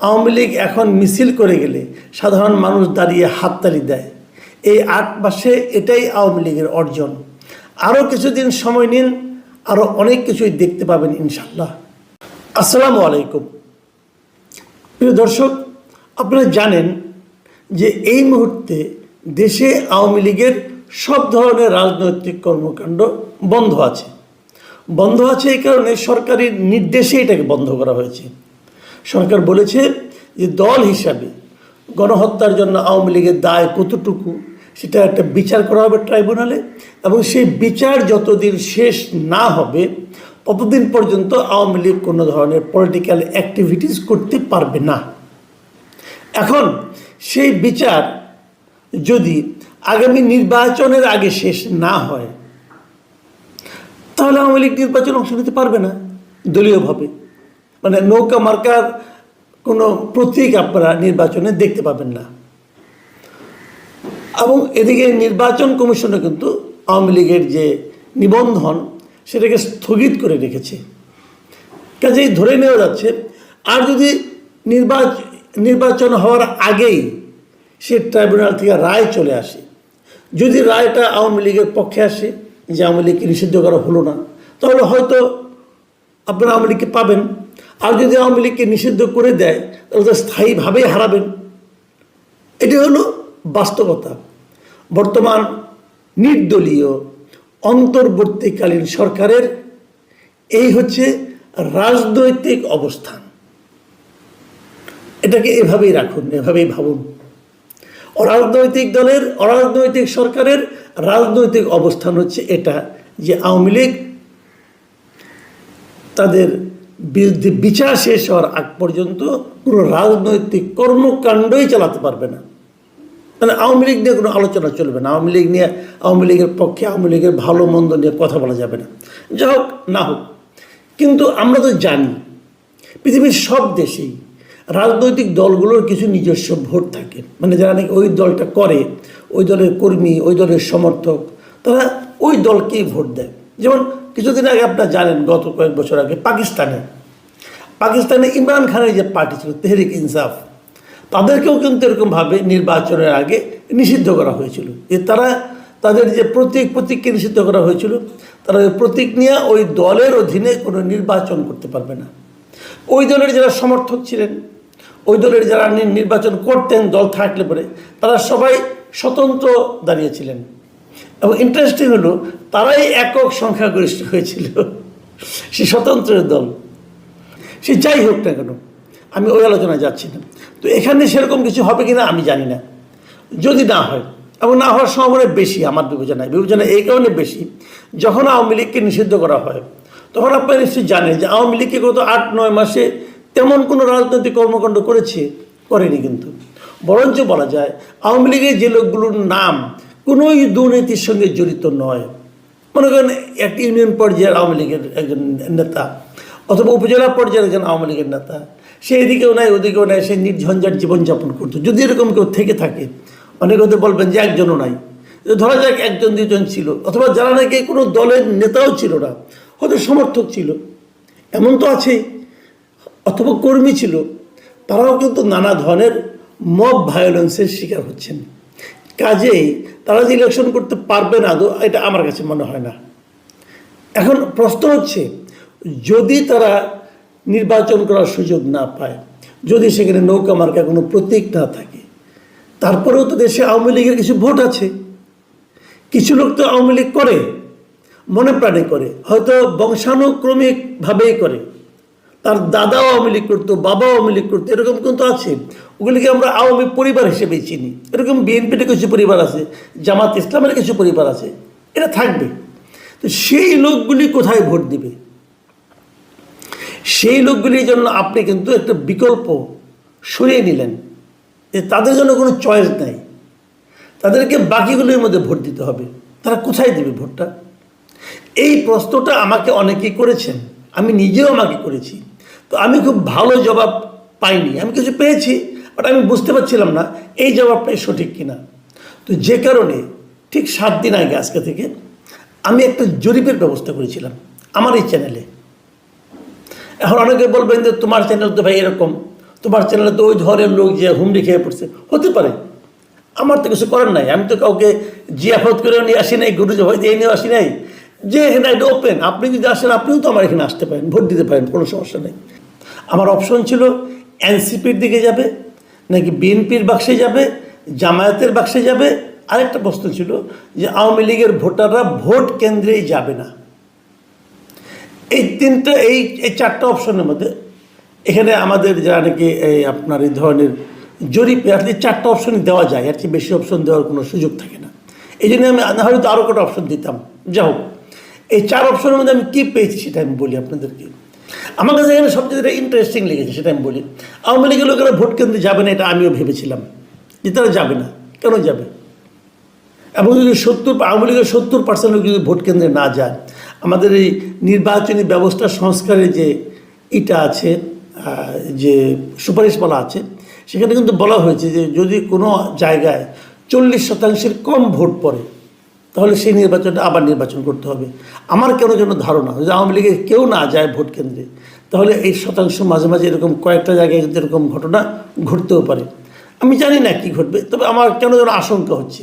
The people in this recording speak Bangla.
আওয়ামী লীগ এখন মিছিল করে গেলে সাধারণ মানুষ দাঁড়িয়ে হাততালি দেয়। এই 8 মাসে এটাই আওয়ামী লীগের অর্জন। আরও কিছুদিন সময় নিন, আরও অনেক কিছুই দেখতে পাবেন ইনশাল্লাহ। আসসালামু আলাইকুম। প্রিয় দর্শক, আপনারা জানেন যে এই মুহূর্তে দেশে আওয়ামী লীগের সব ধরনের রাজনৈতিক কর্মকাণ্ড বন্ধ আছে। বন্ধ আছে এই কারণে সরকারি নির্দেশে এটাকে বন্ধ করা হয়েছে। সরকার বলেছে যে দল হিসাবে গণহত্যার জন্য আওয়ামী লীগের দায় কতটুকু সেটা একটা বিচার করা হবে ট্রাইব্যুনালে, এবং সেই বিচার যতদিন শেষ না হবে ততদিন পর্যন্ত আওয়ামী লীগ কোনো ধরনের পলিটিক্যাল অ্যাক্টিভিটিস করতে পারবে না। এখন সেই বিচার যদি আগামী নির্বাচনের আগে শেষ না হয় তাহলে আওয়ামী লীগ নির্বাচনে অংশ নিতে পারবে না দলীয়ভাবে। মানে নৌকা মার্কার কোনো প্রতীক আপনারা নির্বাচনে দেখতে পাবেন না। এবং এদিকে নির্বাচন কমিশনও কিন্তু আওয়ামী লীগের যে নিবন্ধন সেটাকে স্থগিত করে রেখেছে। কাজেই ধরে নেওয়া যাচ্ছে আর যদি নির্বাচন হওয়ার আগেই সে ট্রাইব্যুনাল থেকে রায় চলে আসে, যদি রায়টা আওয়ামী লীগের পক্ষে আসে যে আওয়ামী লীগকে নিষিদ্ধ করা হলো না, তাহলে হয়তো আপনারা আওয়ামী লীগকে পাবেন। আর যদি আওয়ামী লীগকে নিষিদ্ধ করে দেয় তাহলে তো স্থায়ীভাবেই হারাবেন। এটি হলো বাস্তবতা। বর্তমান নির্দলীয় অন্তর্বর্তীকালীন সরকারের এই হচ্ছে রাজনৈতিক অবস্থান। এটাকে এভাবেই রাখুন, এভাবেই ভাবুন। অরাজনৈতিক দলের, অরাজনৈতিক সরকারের রাজনৈতিক অবস্থান হচ্ছে এটা যে আওয়ামী লীগ তাদের বিরুদ্ধে বিচার শেষ হওয়ার আগ পর্যন্ত পুরো রাজনৈতিক কর্মকাণ্ডই চালাতে পারবে না। মানে আওয়ামী লীগ নিয়ে কোনো আলোচনা চলবে না। আওয়ামী লীগ নিয়ে, আওয়ামী লীগের পক্ষে, আওয়ামী লীগের ভালো মন্দ নিয়ে কথা বলা যাবে না। যা হোক না হোক, কিন্তু আমরা তো জানি পৃথিবীর সব দেশেই রাজনৈতিক দলগুলোর কিছু নিজস্ব ভোট থাকে। মানে যারা নাকি ওই দলটা করে, ওই দলের কর্মী, ওই দলের সমর্থক, তারা ওই দলকেই ভোট দেয়। যেমন কিছুদিন আগে আপনারা জানেন, গত কয়েক বছর আগে পাকিস্তানে ইমরান খানের যে পার্টি ছিল তেহরিক ইনসাফ, তাদেরকেও কিন্তু এরকমভাবে নির্বাচনের আগে নিষিদ্ধ করা হয়েছিল। যে তারা তাদের যে প্রতীককে নিষিদ্ধ করা হয়েছিল, তারা ওই প্রতীক নিয়ে ওই দলের অধীনে কোনো নির্বাচন করতে পারবে না। ওই দলের যারা সমর্থক ছিলেন, ওই দলের যারা নির্বাচন করতেন দল থাকলে পরে, তারা সবাই স্বতন্ত্র দাঁড়িয়েছিলেন। এবং ইন্টারেস্টিং হলো তারাই একক সংখ্যাগরিষ্ঠ হয়েছিল, সে স্বতন্ত্রের দল। সে যাই হোক না কেন, আমি ওই আলোচনায় যাচ্ছি না। তো এখানে সেরকম কিছু হবে কিনা আমি জানি না। যদি না হয়, এবং না হওয়ার সম্ভাবনা বেশি আমার বিবেচনায় এই কারণে বেশি, যখন আওয়ামী লীগকে নিষিদ্ধ করা হয় তখন আপনারা নিশ্চয়ই জানেন যে আওয়ামী লীগকে গত 8-9 মাসে তেমন কোনো রাজনৈতিক কর্মকাণ্ড করেনি। কিন্তু বরঞ্চ বলা যায় আওয়ামী লীগের যে লোকগুলোর নাম কোনোই দুর্নীতির সঙ্গে জড়িত নয়, মনে করেন একটা ইউনিয়ন পর্যায়ের আওয়ামী লীগের একজন নেতা অথবা উপজেলা পর্যায়ের একজন আওয়ামী লীগের নেতা, সে এদিকেও নাই ওদিকেও নাই, সে নির্ঝঞ্ঝাট জীবনযাপন করতো। যদি এরকম কেউ থেকে থাকে, অনেকে হয়তো বলবেন যে একজনও নাই, ধরা যাক 1-2জন ছিল, অথবা যারা নাকি কোনো দলের নেতাও ছিল না, হয়তো সমর্থক ছিল, এমন তো আছেই, অথবা কর্মী ছিল, তারাও কিন্তু নানা ধরনের মব ভায়োলেন্সের শিকার হচ্ছেন। কাজেই তারা যে ইলেকশন করতে পারবে না, এটা আমার কাছে মনে হয় না। এখন প্রশ্ন হচ্ছে, যদি তারা নির্বাচন করার সুযোগ না পায়, যদি সেখানে নৌকা মার্কা কোনো প্রতীক না থাকে, তারপরেও তো দেশে আওয়ামী লীগের কিছু ভোট আছে। কিছু লোক তো আওয়ামী লীগ করে, মনে প্রাণে করে, হয়তো বংশানুক্রমিকভাবেই করে। তার দাদাও আওয়ামী লীগ করতো, বাবাও আওয়ামী লীগ করতো, এরকম কিন্তু আছে। ওগুলিকে আমরা আওয়ামী পরিবার হিসেবেই চিনি। এরকম বিএনপির কিছু পরিবার আছে, জামাত ইসলামের কিছু পরিবার আছে, এটা থাকবে। তো সেই লোকগুলি কোথায় ভোট দিবে? সেই লোকগুলির জন্য আপনি কিন্তু একটা বিকল্প সরিয়ে নিলেন, যে তাদের জন্য কোনো চয়েস নাই, তাদেরকে বাকিগুলির মধ্যে ভোট দিতে হবে। তারা কোথায় দেবে ভোটটা? এই প্রশ্নটা আমাকে অনেকেই করেছেন, আমি নিজেও আমাকে করেছি। তো আমি খুব ভালো জবাব পাইনি। আমি কিছু পেয়েছি, বাট আমি বুঝতে পারছিলাম না এই জবাবটাই সঠিক কিনা। তো যে কারণে ঠিক 7 দিন আগে আজকে থেকে আমি একটা জরিপের ব্যবস্থা করেছিলাম আমার এই চ্যানেলে। এখন অনেকে বলবেন যে তোমার চ্যানেল তো ভাই এরকম, তোমার চ্যানেলে তো ওই ধরনের লোক যে হুমড়ি খেয়ে পড়ছে, হতে পারে। আমার তো কিছু করার নাই, আমি তো কাউকে জিয়াফত করে নিয়ে আসি নাই, গুরু জবাই দিয়ে নিয়ে আসি নাই। যে এখানে একটা ওপেন, আপনি যদি আসেন আপনিও তো আমার এখানে আসতে পারেন, ভোট দিতে পারেন, কোনো সমস্যা নেই। আমার অপশন ছিল এনসিপির দিকে যাবে নাকি বিএনপির বাক্সে যাবে, জামায়াতের বাক্সে যাবে। আরেকটা প্রশ্ন ছিল যে আওয়ামী লীগের ভোটাররা ভোট কেন্দ্রেই যাবে না। এই তিনটা এই এই চারটা অপশনের মধ্যে এখানে আমাদের যারা নাকি এই আপনার এই ধরনের জরিপে আসলে চারটা অপশনই দেওয়া যায়, আর কি বেশি অপশন দেওয়ার কোনো সুযোগ থাকে না। এই জন্য আমি হয়তো আরও কটা অপশন দিতাম। যা হোক, এই চার অপশনের মধ্যে আমি কী পেয়েছি সেটা আমি বলি আপনাদেরকে। আমার কাছে এখানে সবচেয়ে যেটা ইন্টারেস্টিং লেগেছে সেটা আমি বলি। আওয়ামী লীগের লোকেরা ভোট কেন্দ্রে যাবে না, এটা আমিও ভেবেছিলাম যে তারা যাবে না। কেন যাবে? এবং যদি আওয়ামী লীগের 70% লোক যদি ভোট কেন্দ্রে না যায়, আমাদের এই নির্বাচনী ব্যবস্থা সংস্কারের যে এটা আছে, যে সুপারিশ বলা আছে, সেখানে কিন্তু বলা হয়েছে যে যদি কোনো জায়গায় 40% কম ভোট পড়ে তাহলে সেই নির্বাচনটা আবার নির্বাচন করতে হবে। আমার কেন যেন ধারণা যদি আওয়ামী লীগের কেউ না যায় ভোট কেন্দ্রে, তাহলে এই শতাংশ মাঝে মাঝে এরকম কয়েকটা জায়গায় কিন্তু এরকম ঘটনা ঘটতেও পারে। আমি জানি না কি ঘটবে, তবে আমার কেন যেন আশঙ্কা হচ্ছে।